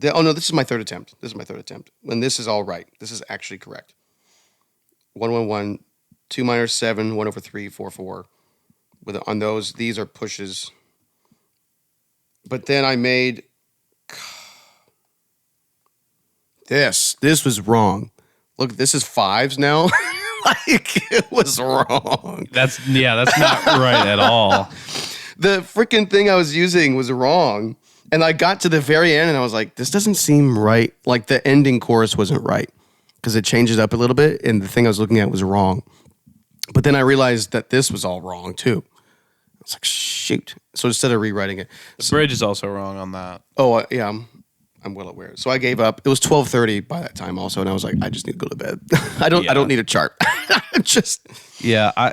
No, this is my third attempt. When this is all right. This is actually correct. 1-1-1, 2 minor 7, 1/3, 4/4. On those, these are pushes. But then I made this. This was wrong. Look, this is 5s now. Like, it was wrong. That's not right at all. The freaking thing I was using was wrong. And I got to the very end and I was like, this doesn't seem right. Like the ending chorus wasn't right because it changes up a little bit and the thing I was looking at was wrong. But then I realized that this was all wrong too. was like, shoot. So instead of rewriting it, The bridge is also wrong on that. yeah, I'm well aware. So I gave up. It was 12:30 by that time also, and I was like, I just need to go to bed. I don't need a chart. Just Yeah, I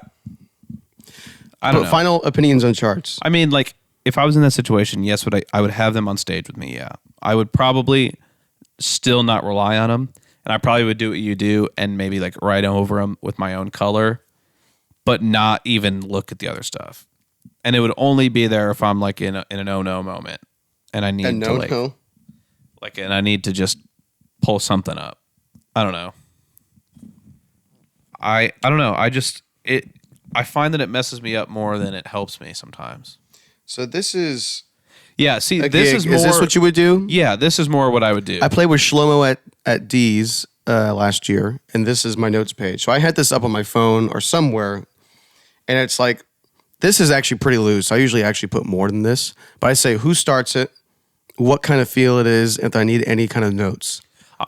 don't know. Final opinions on charts. I mean, like, if I was in that situation, yes, I would have them on stage with me, yeah. I would probably still not rely on them, and I probably would do what you do and maybe, like, write over them with my own color, but not even look at the other stuff. And it would only be there if I'm, like, in an oh-no moment, and I need to, like, and I need to just pull something up. I don't know. I don't know. I find that it messes me up more than it helps me sometimes. So this is see, this gig. is more. Is this what you would do? Yeah, this is more what I would do. I played with Shlomo at D's last year, and this is my notes page. So I had this up on my phone or somewhere, and it's like, this is actually pretty loose. I usually actually put more than this, but I say who starts it, what kind of feel it is, if I need any kind of notes.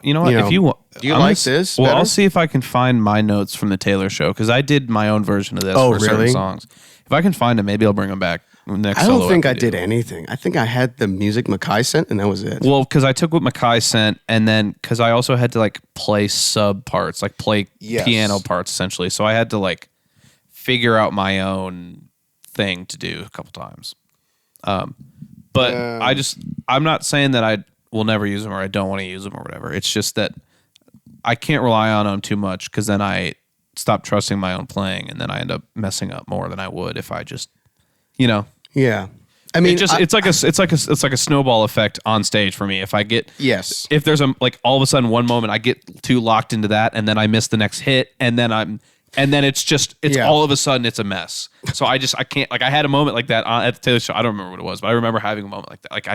You know what? If you want, do you like this? Well, better? I'll see if I can find my notes from the Taylor show because I did my own version of this for certain songs. If I can find them, maybe I'll bring them back next. I don't think I did anything. I think I had the music Mackay sent, and that was it. Well, because I took what Mackay sent, and then because I also had to like play sub parts, like play piano parts essentially. So I had to like figure out my own thing to do a couple times. But I'm not saying that I will never use them or I don't want to use them or whatever. It's just that I can't rely on them too much because then I stop trusting my own playing and then I end up messing up more than I would if I just, Yeah. I mean, it's like a snowball effect on stage for me. If I get if there's all of a sudden one moment I get too locked into that and then I miss the next hit and then it's all of a sudden it's a mess. So I can't, like, I had a moment like that at the Taylor show. I don't remember what it was, but I remember having a moment like that. Like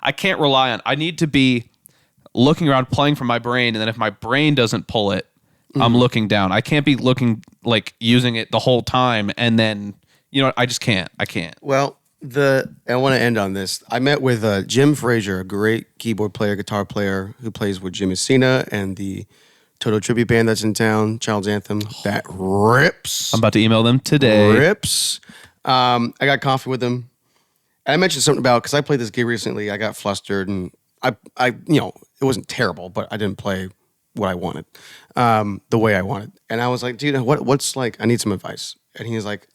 I can't rely on. I need to be looking around, playing from my brain, and then if my brain doesn't pull it, I'm looking down. I can't be looking like using it the whole time, and then I just can't. I can't. Well, I want to end on this. I met with Jim Frazier, a great keyboard player, guitar player who plays with Jim Messina and the Toto tribute band that's in town, Child's Anthem. That rips. I'm about to email them today. Rips. I got coffee with him. And I mentioned something about, because I played this gig recently, I got flustered and I it wasn't terrible, but I didn't play what I wanted, the way I wanted. And I was like, dude, what's like, I need some advice. And he was like,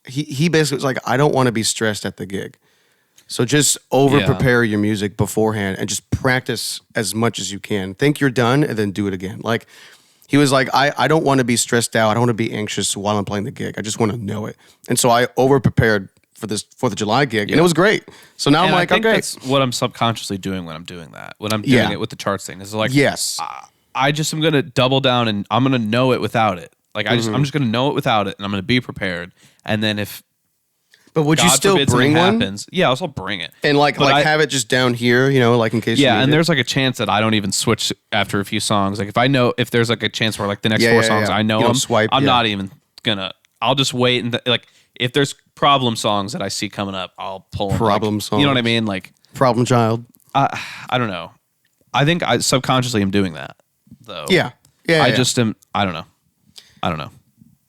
he basically was like, I don't want to be stressed at the gig. So just over-prepare your music beforehand and just practice as much as you can. Think you're done and then do it again. Like, he was like, I don't want to be stressed out. I don't want to be anxious while I'm playing the gig. I just want to know it. And so I over-prepared for this 4th of July gig, and it was great. So now I'm like, I think okay. that's what I'm subconsciously doing when I'm doing that. When I'm doing it with the charts thing. It's like, yes. I just am going to double down and I'm going to know it without it. Like, I'm just going to know it without it, and I'm going to be prepared. And then But would God you still forbid bring one? happens, yeah, I'll still bring it. And have it just down here, like in case you need there's like a chance that I don't even switch after a few songs. Like if there's like a chance where like the next 4 songs I know them, I'm not even going I'll just wait and like if there's problem songs that I see coming up, I'll pull them. Problem songs. You know what I mean? Like Problem Child. I don't know. I think I subconsciously am doing that though. Yeah. I just am. I don't know.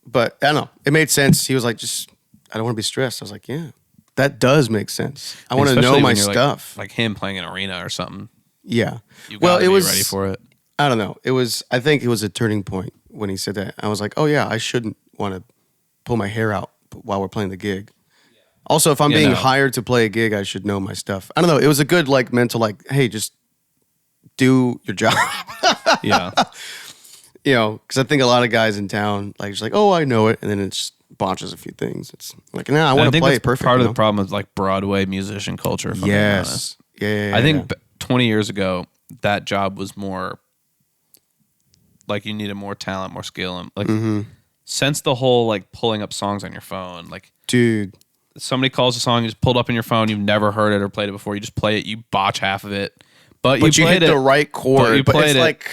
But I don't know. It made sense. He was like, I don't want to be stressed. I was like, yeah, that does make sense. I want to know my stuff. Like him playing an arena or something. Yeah. You gotta be ready for it. I don't know. I think it was a turning point when he said that. I was like, oh yeah, I shouldn't want to pull my hair out while we're playing the gig. Yeah. Also, if I'm being hired to play a gig, I should know my stuff. I don't know. It was a good like mental like, hey, just do your job. Yeah. Because I think a lot of guys in town like just like, oh, I know it, and then it just botches a few things. It's like, I want to play it perfect. Part of the problem is like Broadway musician culture. If I'm being honest. Yeah. I think 20 years ago that job was more like you needed more talent, more skill, and like since the whole like pulling up songs on your phone, like dude, somebody calls a song, you just pulled up on your phone, you've never heard it or played it before, you just play it, you botch half of it, but you hit the right chord. But it's like,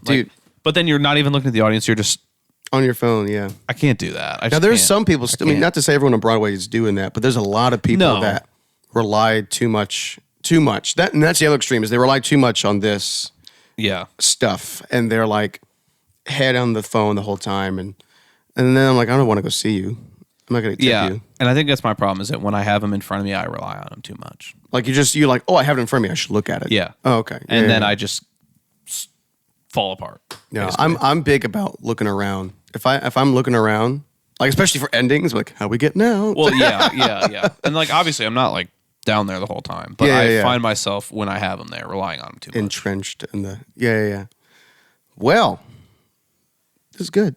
dude. But then you're not even looking at the audience, you're just on your phone. Yeah, I can't do that. Now there's some people. I mean, not to say everyone on Broadway is doing that, but there's a lot of people that rely too much. And that's the other extreme is they rely too much on this. Stuff, and they're like head on the phone the whole time, and then I'm like, I don't want to go see you. I'm not going to Yeah. tip you. And I think that's my problem is that when I have them in front of me, I rely on them too much. Like you're like, oh, I have it in front of me. I should look at it. Yeah. Oh, okay. And then yeah. I just fall apart. No, I'm big about looking around. If I'm looking around, like especially for endings, like how we get now. Well, yeah. And like obviously I'm not like down there the whole time, but I find myself when I have them there relying on them too much. Entrenched in the yeah. Well, this is good.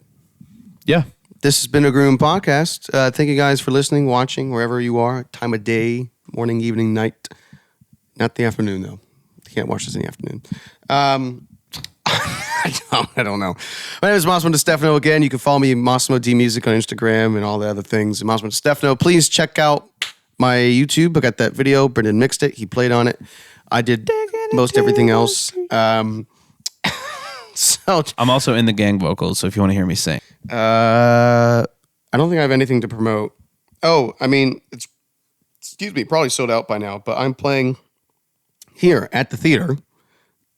Yeah. This has been a Green Room Podcast. Thank you guys for listening, watching, wherever you are. Time of day, morning, evening, night. Not the afternoon, though. You can't watch this in the afternoon. I don't know. My name is Massimo and Stefano again. You can follow me, Massimo D Music on Instagram and all the other things. Massimo and Stefano. Please check out my YouTube. I got that video. Brendan mixed it. He played on it. I did most everything else. So I'm also in the gang vocals, so if you want to hear me sing. I don't think I have anything to promote. Oh, I mean, it's probably sold out by now, but I'm playing here at the theater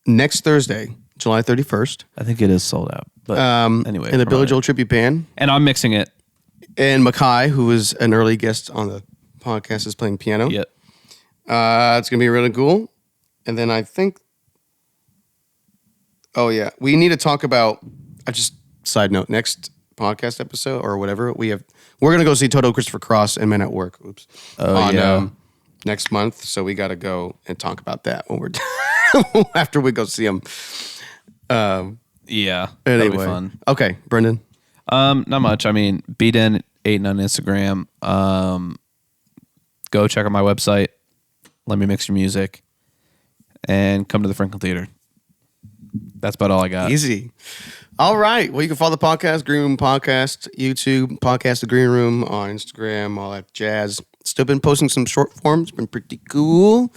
next Thursday, July 31st. I think it is sold out. But anyway. In the Billy Joel Tribute Band. And I'm mixing it. And Makai, who was an early guest on the podcast, is playing piano. Yep. It's going to be really cool. And then I think, oh yeah, we need to talk about, side note, next podcast episode or whatever, we're going to go see Toto Christopher Cross and Men at Work. Oops. Next month. So we got to go and talk about that when we're after we go see them. Yeah. Anyway. That'll be fun. Okay, Brendan. Not much. I mean, BDen89 on Instagram. Go check out my website. Let me mix your music. And come to the Franklin Theater. That's about all I got. Easy. All right. Well, you can follow the podcast, Green Room Podcast, YouTube, Podcast The Green Room on Instagram, all that jazz. Still been posting some short forms. Been pretty cool.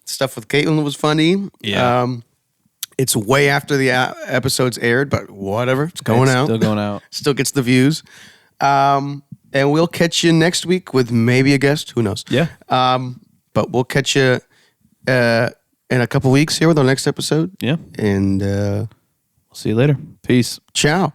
Stuff with Caitlin was funny. Yeah. It's way after the episodes aired, but whatever. It's going out. Still going out. Still gets the views. And we'll catch you next week with maybe a guest. Who knows? Yeah. But we'll catch you in a couple weeks here with our next episode. Yeah. And We'll see you later. Peace. ciao.